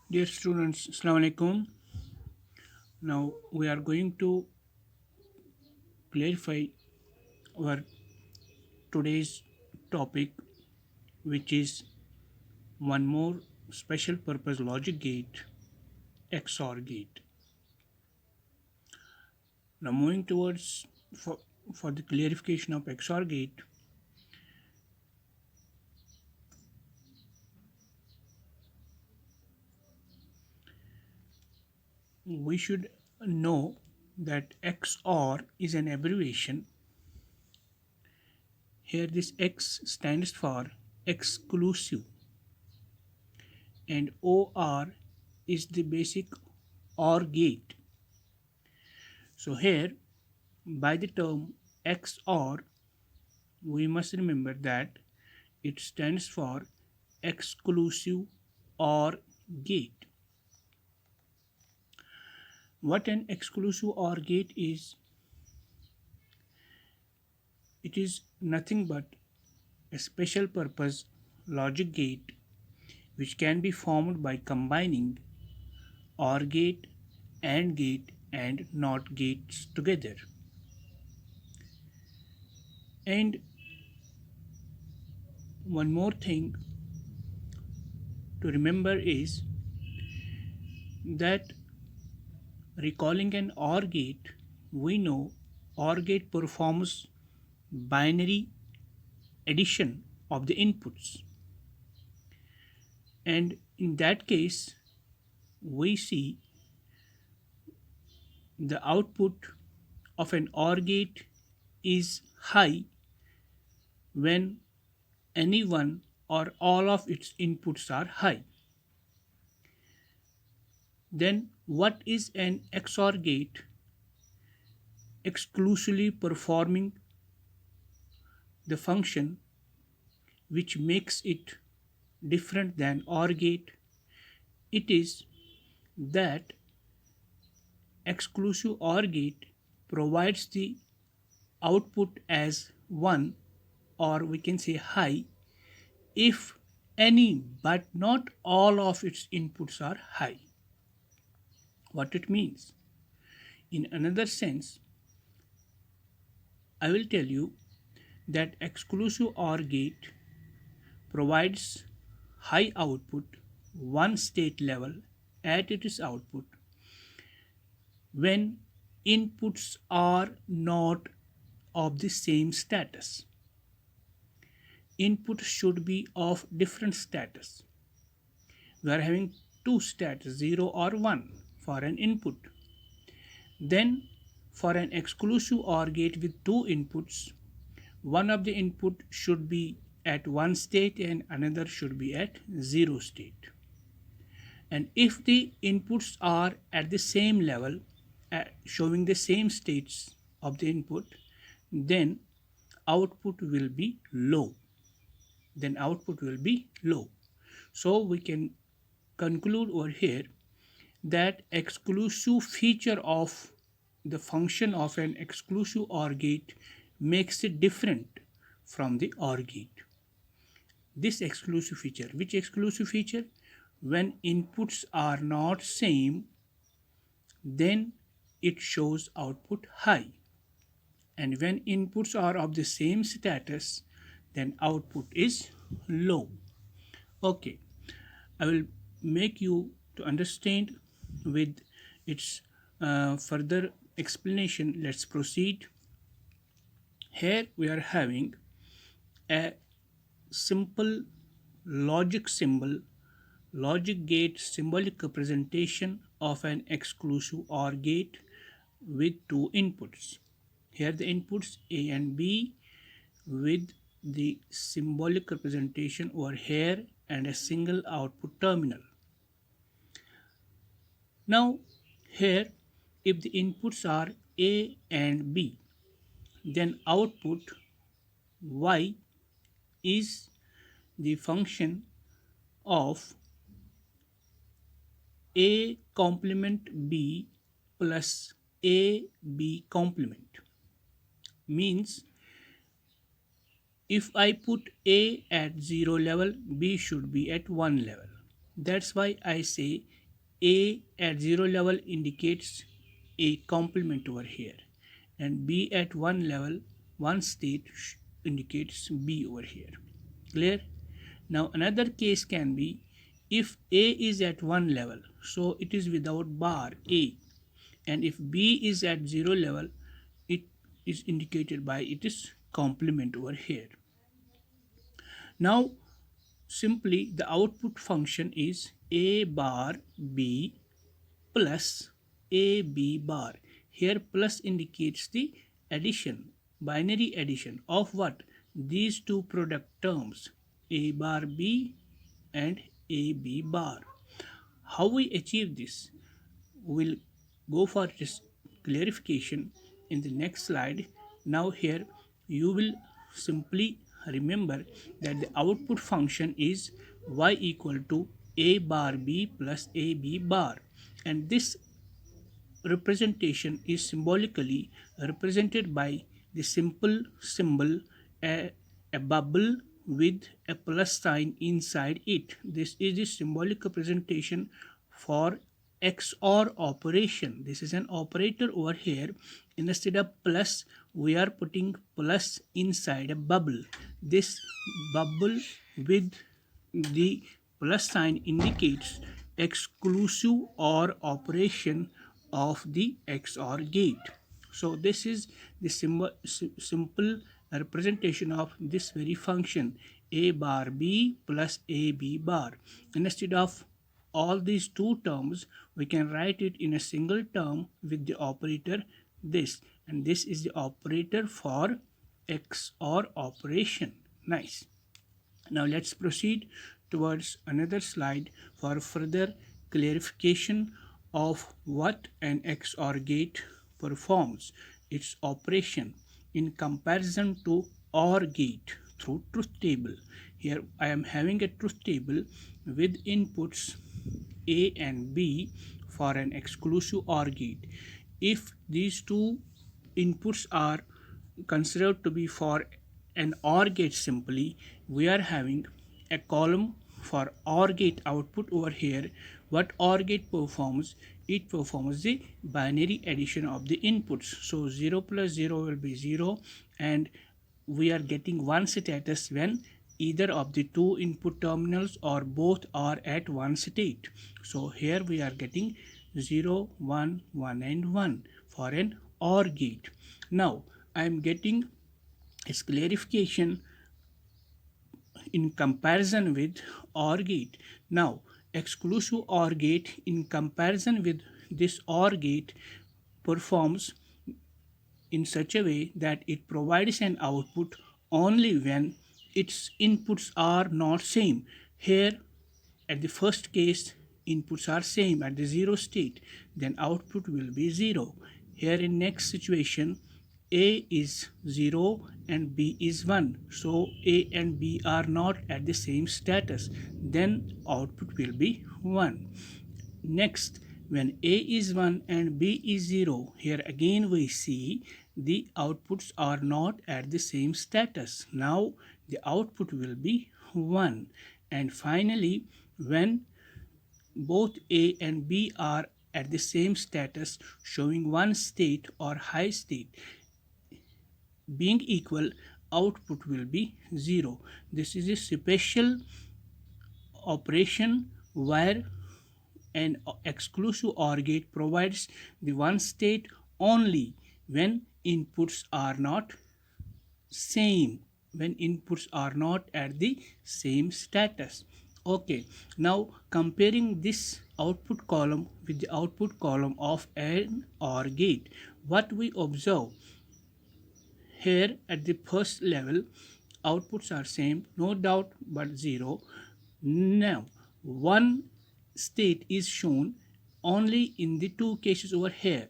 Dear students, Assalamu alaikum. Now we are going to clarify our today's topic, which is one more special purpose logic gate, XOR gate. Now moving towards for the clarification of XOR gate, we should know that XOR is an abbreviation. Here this X stands for exclusive and OR is the basic OR gate. So here by the term XOR we must remember that it stands for exclusive OR gate. What an exclusive OR gate is, it is nothing but a special purpose logic gate which can be formed by combining OR gate, AND gate and NOT gates together. And one more thing to remember is that recalling an OR gate, we know OR gate performs binary addition of the inputs. And in that case, we see the output of an OR gate is high when any one or all of its inputs are high. Then what is an XOR gate? Exclusively performing the function which makes it different than OR gate. It is that exclusive OR gate provides the output as 1 or we can say high if any but not all of its inputs are high. What it means? In another sense, I will tell you that exclusive OR gate provides high output one state level at its output when inputs are not of the same status. Inputs should be of different status. We are having two status 0 or 1 for an input. Then for an exclusive OR gate with two inputs, one of the input should be at one state and another should be at 0 state. And if the inputs are at the same level, showing the same states of the input, then output will be low. So we can conclude over here that exclusive feature of the function of an exclusive OR gate makes it different from the OR gate. This exclusive feature, which exclusive feature? When inputs are not same, then it shows output high, and when inputs are of the same status, then output is low. Okay, I will make you to understand with its further explanation. Let's proceed. Here we are having a simple logic symbol, logic gate symbolic representation of an exclusive OR gate with two inputs. Here the inputs A and B with the symbolic representation over here and a single output terminal. Now here if the inputs are A and B, then output Y is the function of A complement B plus AB complement. Means if I put A at 0 level, B should be at 1 level. That's why I say A at 0 level indicates a complement over here, and B at one level, one state indicates B over here. Clear? Now another case can be if A is at one level, so it is without bar A, and if B is at 0 level, it is indicated by its complement over here. Now simply the output function is A bar B plus AB bar. Here plus indicates the addition, binary addition of what? These two product terms, A bar B and AB bar. How we achieve this? We'll go for this clarification in the next slide. Now here you will simply remember that the output function is y equal to a bar b plus ab bar, and this representation is symbolically represented by the simple symbol a bubble with a plus sign inside it. This is the symbolic representation for XOR operation. This is an operator over here. Instead of plus, we are putting plus inside a bubble. This bubble with the plus sign indicates exclusive OR operation of the XOR gate. So this is the simple representation of this very function a bar b plus ab bar. Instead of all these two terms, we can write it in a single term with the operator this, and this is the operator for XOR operation. Nice. Now let's proceed towards another slide for further clarification of what an XOR gate performs, its operation in comparison to OR gate through truth table. Here I am having a truth table with inputs A and B for an exclusive OR gate. If these two inputs are considered to be for an OR gate simply, we are having a column for OR gate output over here. What OR gate performs? It performs the binary addition of the inputs. So 0 plus 0 will be 0, and we are getting one status when either of the two input terminals or both are at one state. So here we are getting 0, 1, 1 and 1 for an OR gate. Now I am getting its clarification in comparison with OR gate. Now exclusive OR gate in comparison with this OR gate performs in such a way that it provides an output only when its inputs are not same. Here at the first case inputs are same at the 0 state, then output will be 0. Here in next situation A is 0 and B is 1, so A and B are not at the same status, then output will be 1. Next, when A is 1 and B is 0, here again we see the outputs are not at the same status. Now the output will be 1. And finally, when both A and B are at the same status, showing one state or high state being equal, output will be 0. This is a special operation where an exclusive OR gate provides the one state only when inputs are not same, when inputs are not at the same status. Okay, now comparing this output column with the output column of an OR gate, what we observe here at the first level, outputs are same, no doubt, but 0. Now one state is shown only in the two cases over here,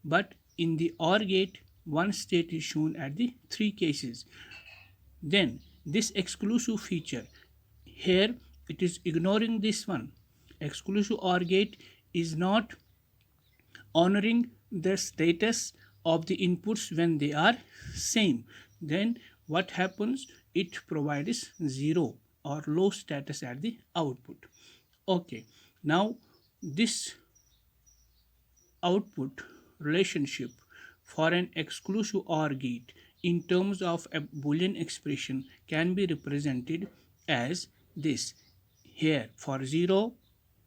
but in the OR gate one state is shown at the three cases. Then this exclusive feature, here it is ignoring this one. Exclusive OR gate is not honoring the status of the inputs when they are same. Then what happens? It provides 0 or low status at the output. Okay, now this output relationship for an exclusive OR gate in terms of a Boolean expression can be represented as this. Here, for 0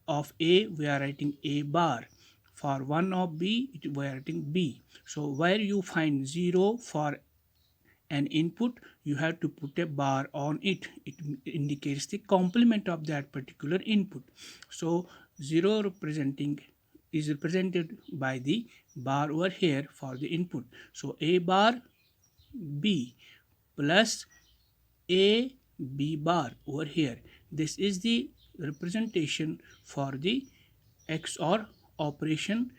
of A, we are writing A bar. For 1 of B, we are writing B. So, where you find 0 for an input, you have to put a bar on it. It indicates the complement of that particular input. So 0 representing is represented by the bar over here for the input. So a bar b plus a b bar over here. This is the representation for the XOR operation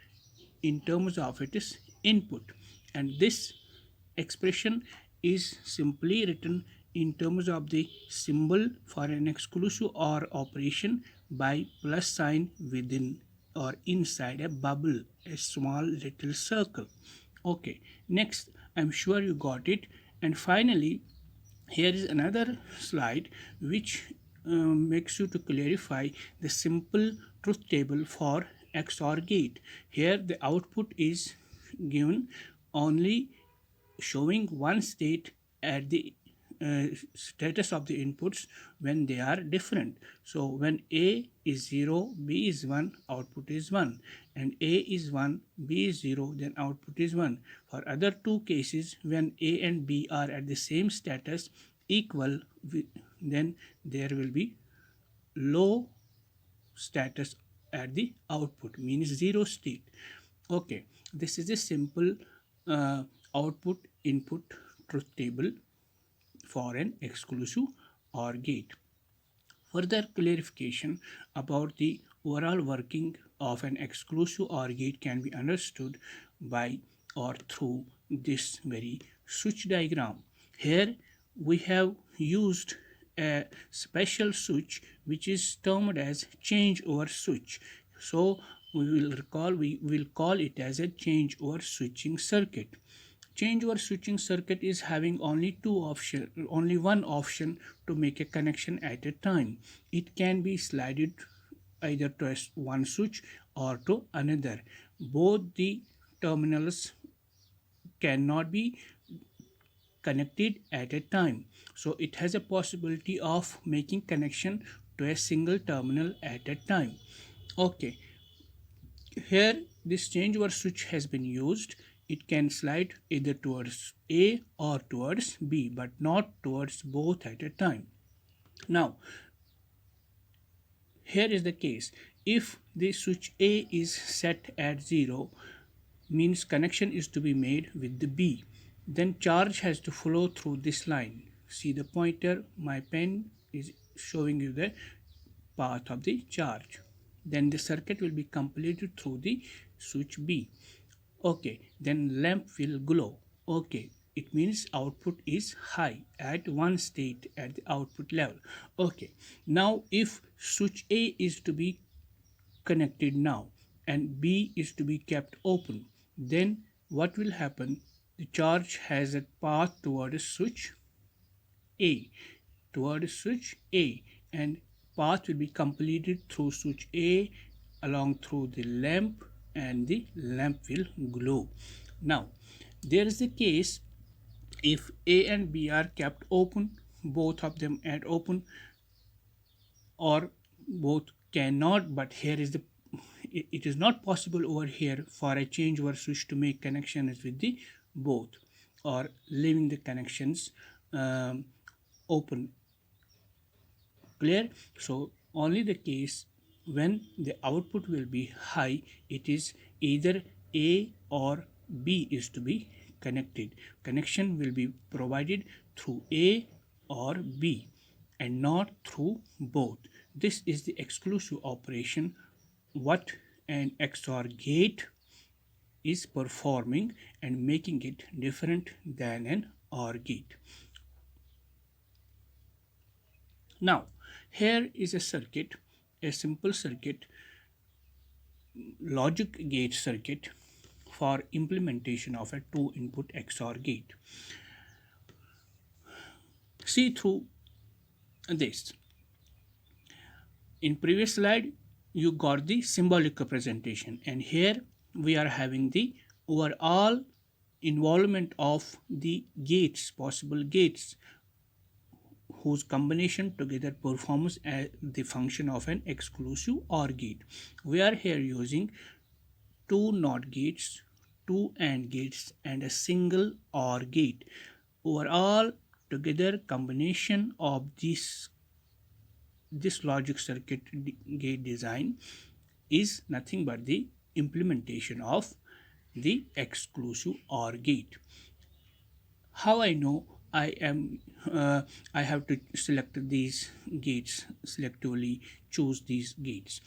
in terms of its input, and this expression is simply written in terms of the symbol for an exclusive OR operation by plus sign within or inside a bubble, a small little circle. Okay, next, I'm sure you got it. And finally, here is another slide which makes you to clarify the simple truth table for XOR gate. Here the output is given only showing one state at the status of the inputs when they are different. So when A is 0, B is 1, output is 1, and A is 1, B is 0, then output is 1. For other two cases, when A and B are at the same status equal, then there will be low status at the output, means 0 state. Okay, this is a simple uh, output input truth table for an exclusive OR gate. Further clarification about the overall working of an exclusive OR gate can be understood by or through this very switch diagram. Here we have used a special switch which is termed as changeover switch. So we will call it as a changeover switching circuit. Changeover switching circuit is having only one option to make a connection at a time. It can be slided either to one switch or to another. Both the terminals cannot be connected at a time. So it has a possibility of making connection to a single terminal at a time. Okay, here this changeover switch has been used. It can slide either towards A or towards B, but not towards both at a time. Now, here is the case. If the switch A is set at 0, means connection is to be made with the B, then charge has to flow through this line. See the pointer, my pen is showing you the path of the charge. Then the circuit will be completed through the switch B. Okay, then lamp will glow. Okay, it means output is high at one state at the output level. Okay, now if switch A is to be connected now and B is to be kept open, then what will happen? The charge has a path towards switch A, and path will be completed through switch A along through the lamp, and the lamp will glow. Now there is a case if A and B are kept open, both of them at open, or both cannot, but here is the it is not possible over here for a changeover switch to make connections with the both, or leaving the connections open. Clear? So only the case when the output will be high, it is either A or B is to be connected. Connection will be provided through A or B and not through both. This is the exclusive operation what an XOR gate is performing and making it different than an OR gate. Now, here is a circuit, a simple circuit, logic gate circuit for implementation of a two input XOR gate. See through this. In previous slide, you got the symbolic representation, and here we are having the overall involvement of the gates, possible gates, whose combination together performs as the function of an exclusive OR gate. We are here using two NOT gates, two AND gates, and a single OR gate. Overall, together combination of this logic circuit gate design is nothing but the implementation of the exclusive OR gate. How I know I have to select these gates selectively, choose these gates.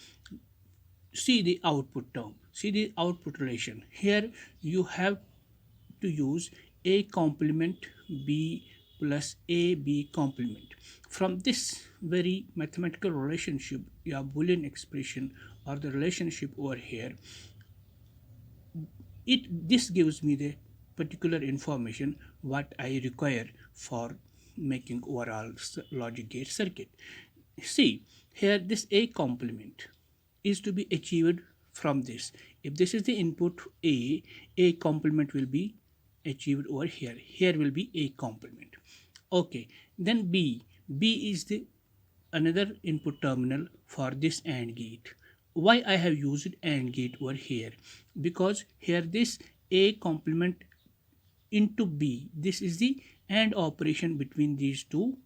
See the output term, see the output relation. Here you have to use a complement b plus ab complement. From this very mathematical relationship, your Boolean expression or the relationship over here, this gives me the particular information what I require for making overall logic gate circuit. See here, this a complement is to be achieved from this. If this is the input a complement will be achieved over here. Here will be a complement. Okay, then b is the another input terminal for this AND gate. Why I have used AND gate over here? Because here this a complement into b, this is the AND operation between these two,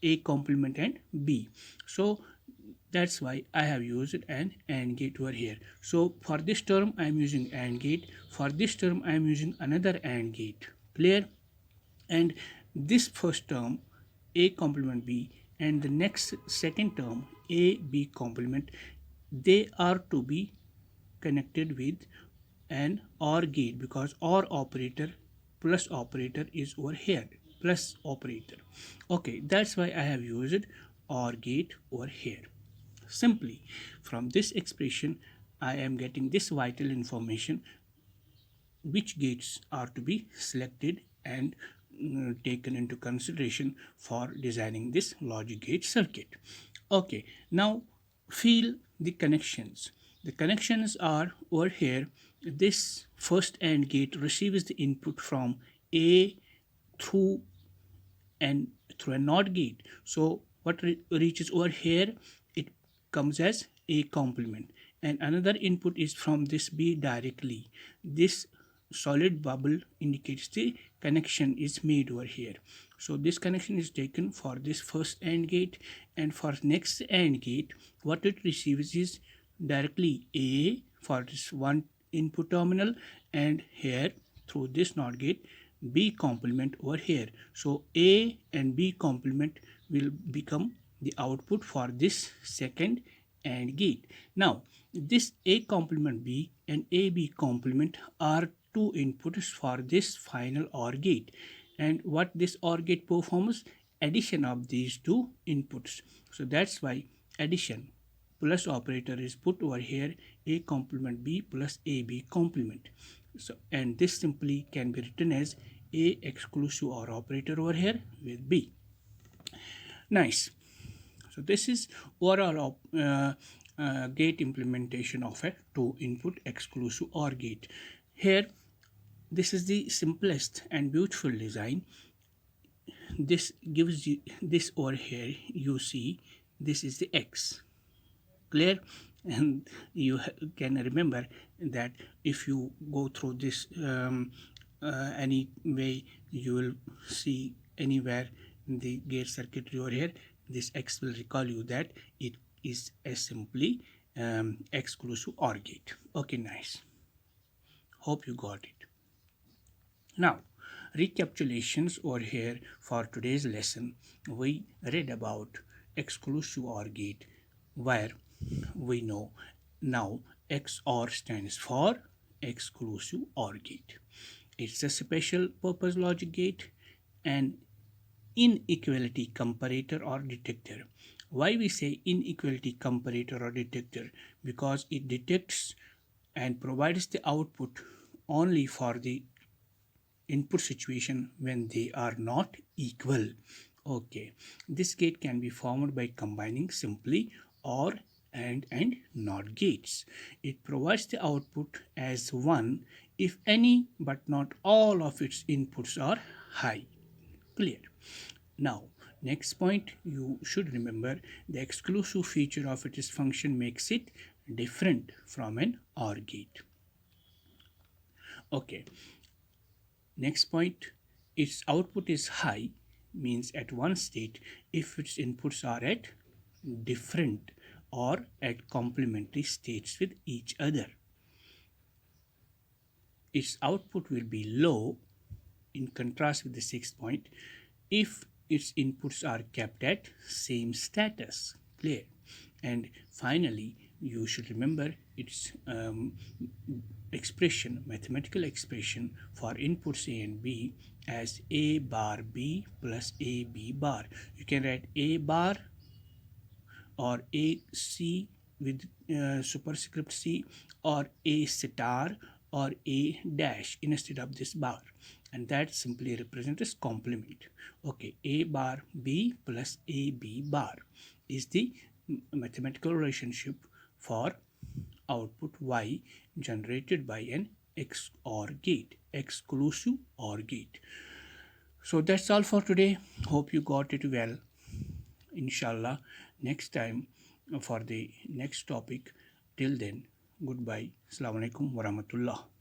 a complement and b. So that's why I have used an AND gate over here. So for this term I am using AND gate, for this term I am using another AND gate. Clear? And this first term a complement b and the next second term a b complement, they are to be connected with an OR gate, because OR operator plus operator is over here, plus operator. Okay, that's why I have used OR gate over here. Simply from this expression I am getting this vital information, which gates are to be selected and taken into consideration for designing this logic gate circuit. Okay, now feel the connections. The connections are over here. This first AND gate receives the input from A through and through a NOT gate. So what reaches over here, it comes as a complement, and another input is from this B directly. This solid bubble indicates the connection is made over here. So this connection is taken for this first AND gate, and for next AND gate what it receives is directly A for this one input terminal, and here through this NOT gate B complement over here. So A and B complement will become the output for this second AND gate. Now this A complement B and AB complement are two inputs for this final OR gate, and what this OR gate performs, addition of these two inputs. So that's why addition plus operator is put over here, A complement B plus AB complement. So and this simply can be written as A exclusive OR operator over here with B. Nice. So this is overall gate implementation of a two input exclusive OR gate. Here this is the simplest and beautiful design. This gives you this over here, you see this is the X. Clear? And you can remember that if you go through this any way, you will see anywhere in the gate circuitry over here, this X will recall you that it is a simply exclusive OR gate. Okay, nice. Hope you got it. Now, recapitulations over here for today's lesson. We read about exclusive OR gate, where we know now XOR stands for exclusive OR gate. It's a special purpose logic gate and inequality comparator or detector. Why we say inequality comparator or detector? Because it detects and provides the output only for the input situation when they are not equal. Okay, this gate can be formed by combining simply or and not gates. It provides the output as 1 if any but not all of its inputs are high. Clear. Now, next point you should remember, the exclusive feature of its function makes it different from an OR gate. Okay, next point, its output is high means at one state if its inputs are at different or at complementary states with each other. Its output will be low in contrast with the sixth point if its inputs are kept at same status. Clear. And finally, you should remember its expression, mathematical expression for inputs A and B as A bar B plus AB bar. You can write A bar or AC with superscript C, or A star or A dash instead of this bar, and that simply represents as complement. Okay, A bar B plus AB bar is the mathematical relationship for output Y generated by an XOR gate, exclusive OR gate. So that's all for today. Hope you got it well. Inshallah, next time for the next topic. Till then, goodbye. Assalamu alaikum warahmatullah.